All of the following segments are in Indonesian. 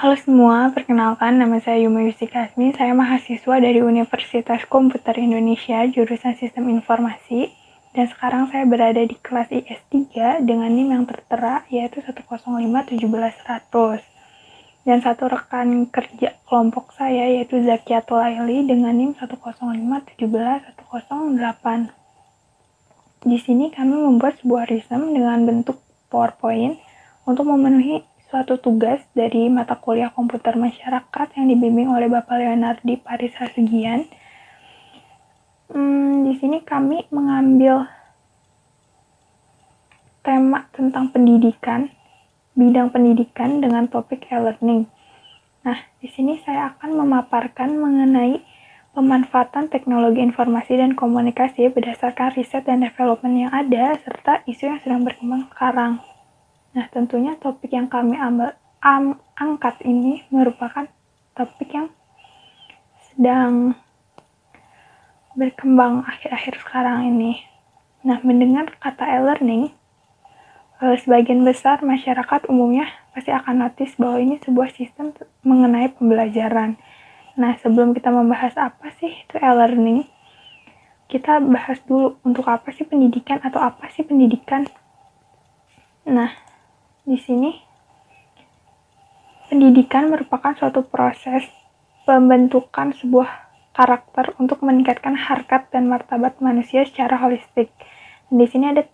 Halo semua, perkenalkan nama saya Yuma Yustika Asmi, saya mahasiswa dari Universitas Komputer Indonesia, jurusan Sistem Informasi, dan sekarang saya berada di kelas IS3 dengan NIM yang tertera yaitu 1051700. Dan satu rekan kerja kelompok saya yaitu Zakiatul Aili dengan NIM 105171108. Di sini kami membuat sebuah risem dengan bentuk PowerPoint untuk memenuhi suatu tugas dari mata kuliah komputer masyarakat yang dibimbing oleh Bapak Leonardi Paris Hasugian. Di sini kami mengambil tema tentang pendidikan, bidang pendidikan dengan topik e-learning. Nah, di sini saya akan memaparkan mengenai pemanfaatan teknologi informasi dan komunikasi berdasarkan riset dan development yang ada serta isu yang sedang berkembang sekarang. Nah, tentunya topik yang kami angkat ini merupakan topik yang sedang berkembang akhir-akhir sekarang ini. Nah, mendengar kata e-learning, sebagian besar masyarakat umumnya pasti akan notice bahwa ini sebuah sistem mengenai pembelajaran. Nah, sebelum kita membahas apa sih itu e-learning, kita bahas dulu untuk apa sih pendidikan atau apa sih pendidikan. Nah, di sini pendidikan merupakan suatu proses pembentukan sebuah karakter untuk meningkatkan harkat dan martabat manusia secara holistik. Di sini ada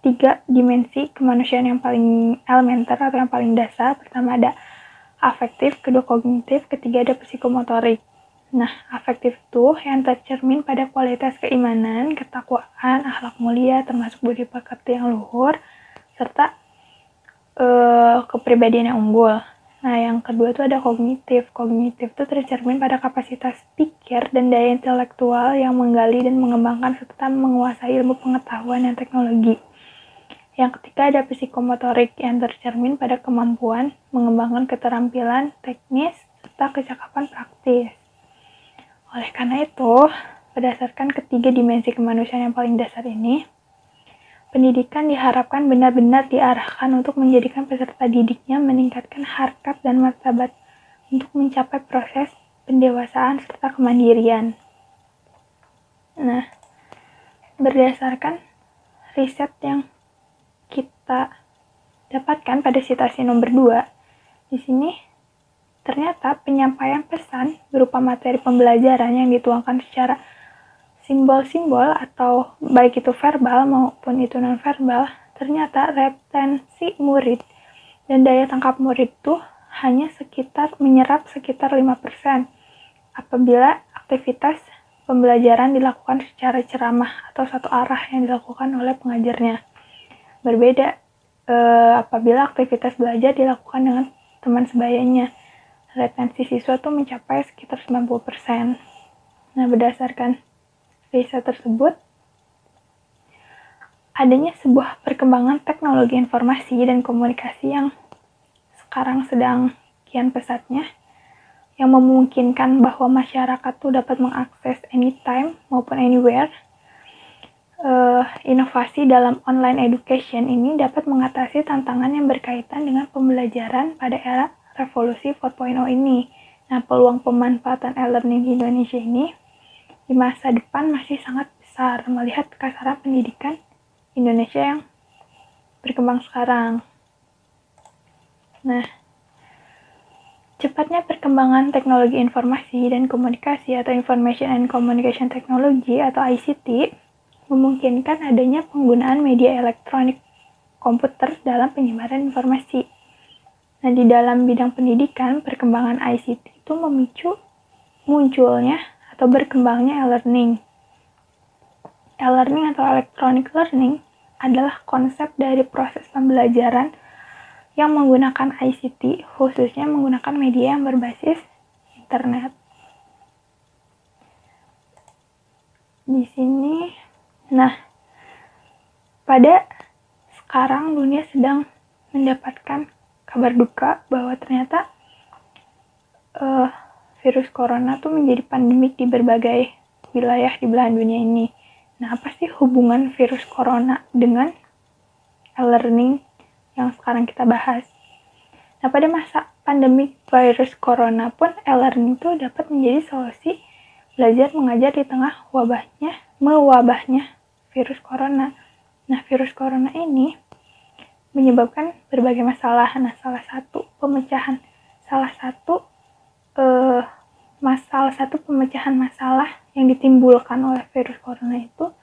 3 dimensi kemanusiaan yang paling elementer atau yang paling dasar. Pertama ada afektif, kedua kognitif, ketiga ada psikomotorik. Nah, afektif itu yang tercermin pada kualitas keimanan, ketakwaan, akhlak mulia, termasuk budi pekerti yang luhur, serta kepribadian yang unggul. Nah, yang kedua itu ada kognitif. Kognitif itu tercermin pada kapasitas pikir dan daya intelektual yang menggali dan mengembangkan serta menguasai ilmu pengetahuan dan teknologi. Yang ketiga ada psikomotorik yang tercermin pada kemampuan mengembangkan keterampilan teknis serta kecakapan praktis. Oleh karena itu, berdasarkan ketiga dimensi kemanusiaan yang paling dasar ini, pendidikan diharapkan benar-benar diarahkan untuk menjadikan peserta didiknya meningkatkan harkat dan martabat untuk mencapai proses pendewasaan serta kemandirian. Nah, berdasarkan riset yang kita dapatkan pada citasi nomor 2, di sini ternyata penyampaian pesan berupa materi pembelajaran yang dituangkan secara simbol-simbol atau baik itu verbal maupun itu non-verbal, ternyata retensi murid dan daya tangkap murid itu hanya menyerap sekitar 5% apabila aktivitas pembelajaran dilakukan secara ceramah atau satu arah yang dilakukan oleh pengajarnya. Berbeda apabila aktivitas belajar dilakukan dengan teman sebayanya. Retensi siswa itu mencapai sekitar 90%. Nah, berdasarkan riset tersebut, adanya sebuah perkembangan teknologi informasi dan komunikasi yang sekarang sedang kian pesatnya, yang memungkinkan bahwa masyarakat tuh dapat mengakses anytime maupun anywhere. Inovasi dalam online education ini dapat mengatasi tantangan yang berkaitan dengan pembelajaran pada era revolusi 4.0 ini. Nah, peluang pemanfaatan e-learning di Indonesia ini di masa depan masih sangat besar melihat kasaran pendidikan Indonesia yang berkembang sekarang. Nah, cepatnya perkembangan teknologi informasi dan komunikasi atau Information and Communication Technology atau ICT memungkinkan adanya penggunaan media elektronik komputer dalam penyebaran informasi. Nah, di dalam bidang pendidikan, perkembangan ICT itu memicu munculnya atau berkembangnya e-learning. E-learning atau electronic learning adalah konsep dari proses pembelajaran yang menggunakan ICT, khususnya menggunakan media yang berbasis internet. Di sini, nah, pada sekarang dunia sedang mendapatkan kabar duka bahwa ternyata virus corona tuh menjadi pandemik di berbagai wilayah di belahan dunia ini. Nah, apa sih hubungan virus corona dengan e-learning yang sekarang kita bahas? Nah, pada pandemi virus corona pun e-learning itu dapat menjadi solusi belajar mengajar di tengah mewabahnya virus corona. Nah, virus corona ini menyebabkan berbagai masalah. Nah, salah satu pemecahan masalah yang ditimbulkan oleh virus corona itu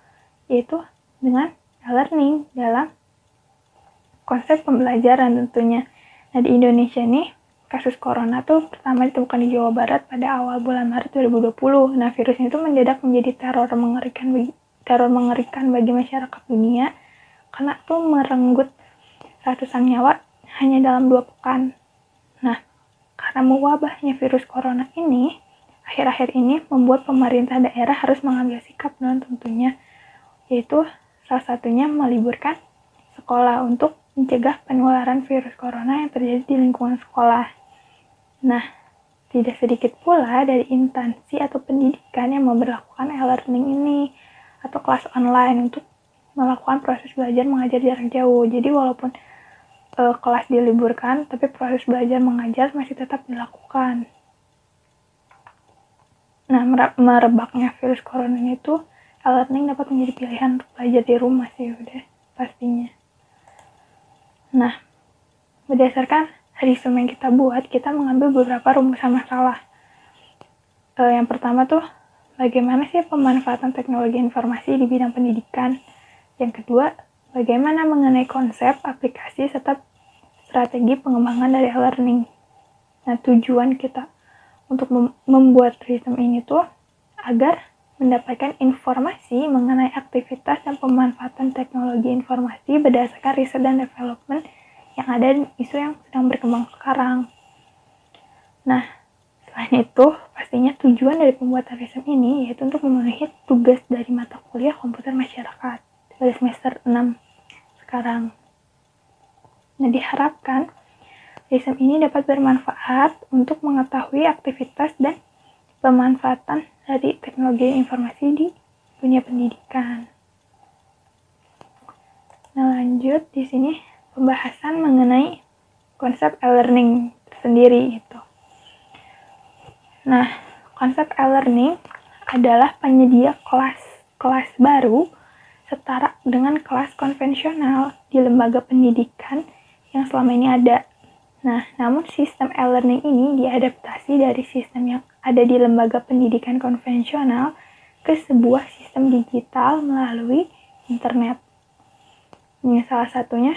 yaitu dengan e-learning dalam konsep pembelajaran tentunya. Nah, di Indonesia nih kasus corona tuh pertama ditemukan di Jawa Barat pada awal bulan Maret 2020. Nah, virusnya itu mendadak menjadi teror mengerikan bagi masyarakat dunia karena tuh merenggut ratusan nyawa hanya dalam 2 pekan. Nah, karena mewabahnya virus corona ini, akhir-akhir ini membuat pemerintah daerah harus mengambil sikap dong tentunya, yaitu salah satunya meliburkan sekolah untuk mencegah penularan virus corona yang terjadi di lingkungan sekolah. Nah, tidak sedikit pula dari instansi atau pendidikan yang memberlakukan e-learning ini atau kelas online untuk melakukan proses belajar mengajar jarak jauh. Jadi walaupun kelas diliburkan, tapi proses belajar mengajar masih tetap dilakukan. Nah, merebaknya virus corona itu, e-learning dapat menjadi pilihan untuk belajar di rumah sih udah pastinya. Nah, berdasarkan resume yang kita buat, kita mengambil beberapa rumusan masalah. Yang pertama tuh, bagaimana sih pemanfaatan teknologi informasi di bidang pendidikan? Yang kedua, bagaimana mengenai konsep, aplikasi, serta strategi pengembangan dari e-learning. Nah, tujuan kita untuk membuat resume ini tuh agar mendapatkan informasi mengenai aktivitas dan pemanfaatan teknologi informasi berdasarkan riset dan development yang ada di isu yang sedang berkembang sekarang. Nah, selain itu, pastinya tujuan dari pembuatan resume ini yaitu untuk memenuhi tugas dari mata kuliah komputer masyarakat pada semester 6 sekarang. Nah, diharapkan resume ini dapat bermanfaat untuk mengetahui aktivitas dan pemanfaatan dari teknologi informasi di dunia pendidikan. Nah, lanjut di sini pembahasan mengenai konsep e-learning tersendiri gitu. Nah, konsep e-learning adalah penyedia kelas baru setara dengan kelas konvensional di lembaga pendidikan yang selama ini ada. Nah, namun sistem e-learning ini diadaptasi dari sistem yang ada di lembaga pendidikan konvensional ke sebuah sistem digital melalui internet. Ini salah satunya.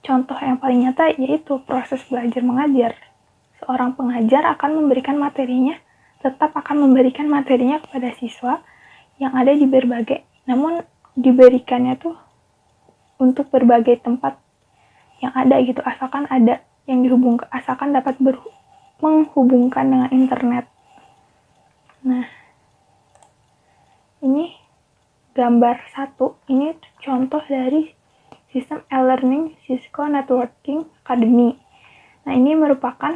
Contoh yang paling nyata yaitu proses belajar mengajar. Seorang pengajar akan memberikan materinya kepada siswa yang ada di namun diberikannya tuh untuk berbagai tempat yang ada gitu, asalkan dapat menghubungkan dengan internet. Nah, ini gambar 1, ini contoh dari sistem e-learning Cisco Networking Academy. Nah, ini merupakan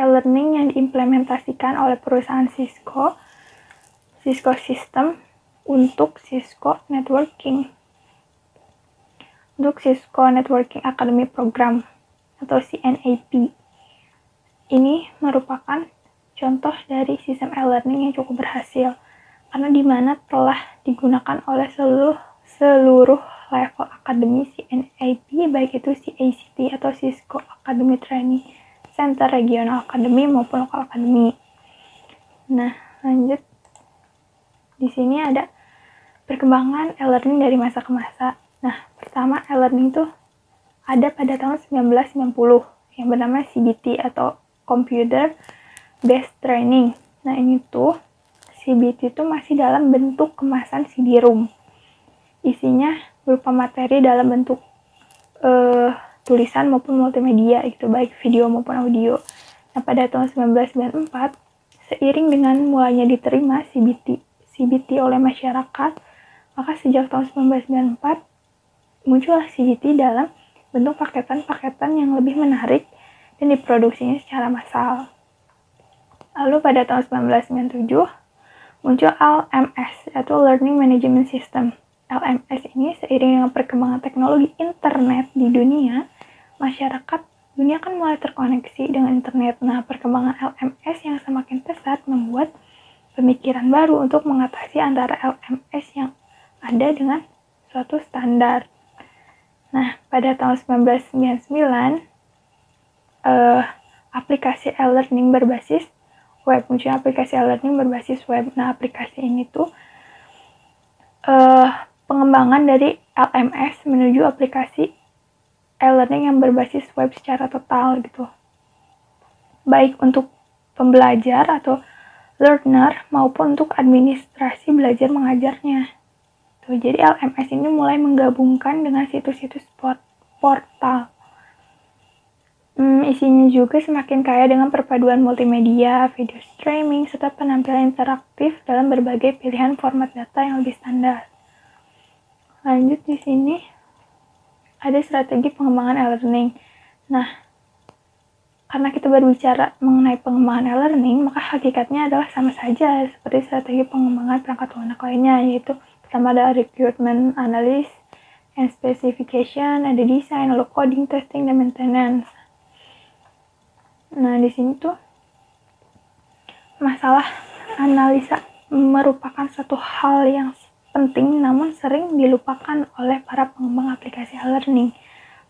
e-learning yang diimplementasikan oleh perusahaan Cisco System untuk Cisco Networking Academy Program atau CNAP. Ini merupakan contoh dari sistem e-learning yang cukup berhasil karena di mana telah digunakan oleh seluruh level akademi CNAP, baik itu CACT atau Cisco Academy Training Center, Regional Academy maupun Local Academy. Nah, lanjut. Di sini ada perkembangan e-learning dari masa ke masa. Nah, pertama e-learning itu ada pada tahun 1990 yang bernama CBT atau Computer Based Training. Nah, ini tuh CBT itu masih dalam bentuk kemasan CD-ROM. Isinya berupa materi dalam bentuk tulisan maupun multimedia gitu, baik video maupun audio. Nah, pada tahun 1994, seiring dengan mulanya diterima CBT oleh masyarakat, maka sejak tahun 1994 muncullah CBT dalam bentuk paketan-paketan yang lebih menarik dan diproduksinya secara massal. Lalu pada tahun 1997 muncul LMS atau Learning Management System. LMS ini seiring dengan perkembangan teknologi internet di dunia, masyarakat dunia kan mulai terkoneksi dengan internet. Nah, perkembangan LMS yang semakin pesat membuat pemikiran baru untuk mengatasi antara LMS yang ada dengan suatu standar. Nah, pada tahun 1999, aplikasi e-learning berbasis web, munculnya aplikasi e-learning berbasis web. Nah, aplikasi ini tuh pengembangan dari LMS menuju aplikasi e-learning yang berbasis web secara total gitu. Baik untuk pembelajar atau learner maupun untuk administrasi belajar mengajarnya. Tuh, jadi LMS ini mulai menggabungkan dengan situs-situs portal. Isinya juga semakin kaya dengan perpaduan multimedia, video streaming, serta penampilan interaktif dalam berbagai pilihan format data yang lebih standar. Lanjut di sini ada strategi pengembangan e-learning. Nah, karena kita berbicara mengenai pengembangan e-learning, maka hakikatnya adalah sama saja seperti strategi pengembangan perangkat lunak lainnya, yaitu pertama ada recruitment, analysis, and specification, ada design, lalu coding, testing, dan maintenance. Nah, di sini tuh masalah analisa merupakan satu hal yang penting namun sering dilupakan oleh para pengembang aplikasi e-learning.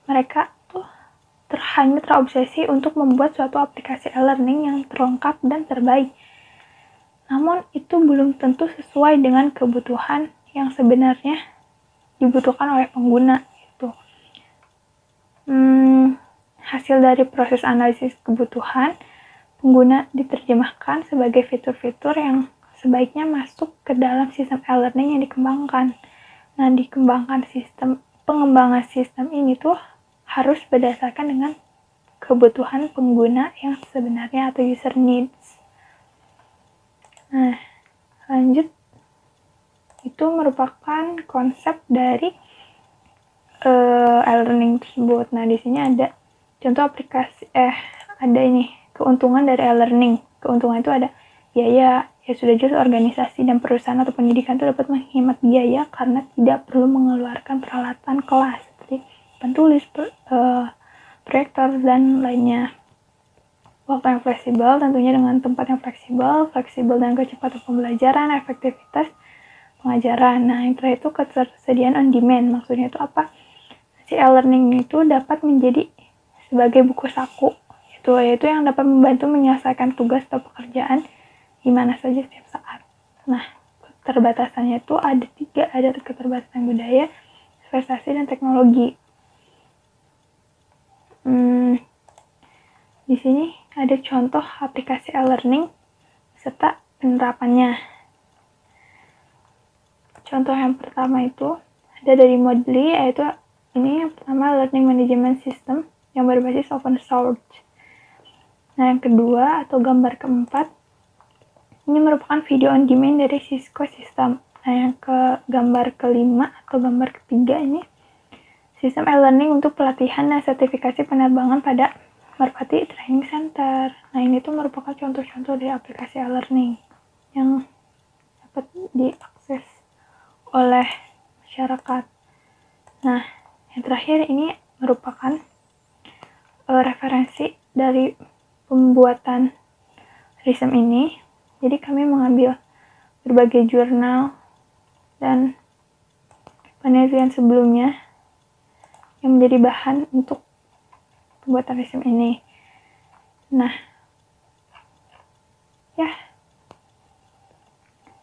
Mereka tuh hanya terobsesi untuk membuat suatu aplikasi e-learning yang terlengkap dan terbaik. Namun itu belum tentu sesuai dengan kebutuhan yang sebenarnya dibutuhkan oleh pengguna itu. Hasil dari proses analisis kebutuhan pengguna diterjemahkan sebagai fitur-fitur yang sebaiknya masuk ke dalam sistem e-learning yang dikembangkan. Nah, pengembangan sistem ini tuh harus berdasarkan dengan kebutuhan pengguna yang sebenarnya atau user needs. Nah, lanjut, itu merupakan konsep dari e-learning tersebut. Nah, di sini ada contoh aplikasi, ada ini keuntungan dari e-learning. Keuntungan itu ada biaya. Ya sudah jelas organisasi dan perusahaan atau pendidikan itu dapat menghemat biaya karena tidak perlu mengeluarkan peralatan kelas seperti pentulis, proyektor, dan lainnya. Waktu yang fleksibel, tentunya dengan tempat yang fleksibel dan kecepatan pembelajaran, efektivitas pengajaran. Nah, yang terakhir itu ketersediaan on demand. Maksudnya itu apa? Si e-learning itu dapat menjadi sebagai buku saku, yaitu yang dapat membantu menyelesaikan tugas atau pekerjaan di mana saja setiap saat. Nah, keterbatasannya itu ada 3, ada keterbatasan budaya, investasi, dan teknologi. Di sini ada contoh aplikasi e-learning serta penerapannya. Contoh yang pertama itu ada dari Modly, yaitu ini yang pertama Learning Management System yang berbasis open source. Nah, yang kedua atau gambar keempat ini merupakan video on demand dari Cisco System. Nah, yang gambar kelima atau gambar ketiga ini sistem e-learning untuk pelatihan dan sertifikasi penerbangan pada Merpati Training Center. Nah, ini tuh merupakan contoh-contoh dari aplikasi e-learning yang dapat diakses oleh masyarakat. Nah, yang terakhir ini merupakan referensi dari pembuatan sistem ini. Jadi kami mengambil berbagai jurnal dan penelitian sebelumnya yang menjadi bahan untuk pembuatan sistem ini. Nah, ya,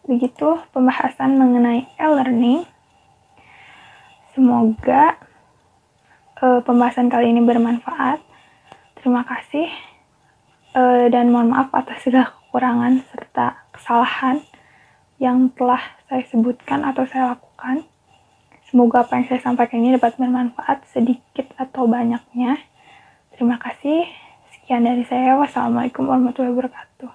begitu pembahasan mengenai e-learning. Semoga pembahasan kali ini bermanfaat. Terima kasih dan mohon maaf atas segala kekurangan serta kesalahan yang telah saya sebutkan atau saya lakukan. Semoga apa yang saya sampaikan ini dapat bermanfaat sedikit atau banyaknya. Terima kasih. Sekian dari saya. Wassalamualaikum warahmatullahi wabarakatuh.